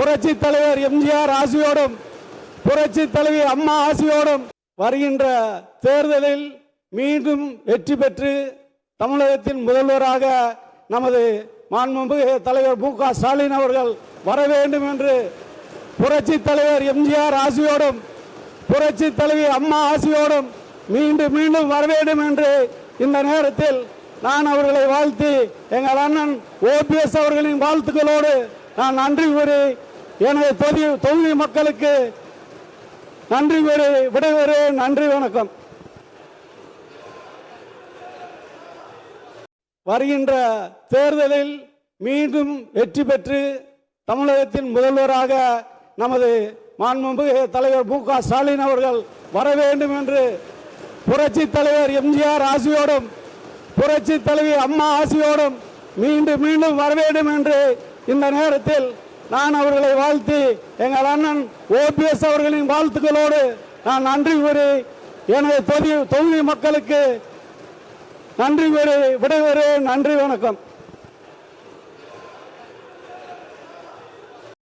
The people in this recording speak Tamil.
புரட்சி தலைவர் எம்ஜிஆர் ஆசியோடும் புரட்சி தலைவி அம்மா ஆசியோடும் வருகின்ற தேர்தலில் மீண்டும் வெற்றி பெற்று தமிழகத்தின் முதல்வராக நமது மாண்புமிகு தலைவர் மு.க. ஸ்டாலின் அவர்கள் வர வேண்டும் என்று புரட்சி தலைவர் எம்ஜிஆர் ஆசியோடும் புரட்சி தலைவி அம்மா ஆசியோடும் மீண்டும் மீண்டும் வர வேண்டும் என்று இந்த நேரத்தில் நான் அவர்களை வாழ்த்தி எங்கள் அண்ணன் ஓபிஎஸ் அவர்களின் வாழ்த்துக்களோடு நான் நன்றி கூறி எனது தொகுதி மக்களுக்கு நன்றி கூறி விடைபெறுகிறேன். நன்றி, வணக்கம். வருகின்ற தேர்தலில் மீண்டும் வெற்றி பெற்று தமிழகத்தின் முதல்வராக நமது மாண்புமிகு தலைவர் மு.க. ஸ்டாலின் அவர்கள் வர வேண்டும் என்று புரட்சி தலைவர் எம்ஜிஆர் ஆசியோடும் புரட்சி தலைவி அம்மா ஆசியோடும் மீண்டும் மீண்டும் வர வேண்டும் என்று இந்த நேரத்தில் நான் அவர்களை வாழ்த்தி எங்கள் அண்ணன் ஓபிஎஸ் அவர்களின் வாழ்த்துக்களோடு நான் நன்றி கூறி எனது தொகுதி மக்களுக்கு நன்றி கூறி விடைபெறுகிறேன். நன்றி, வணக்கம்.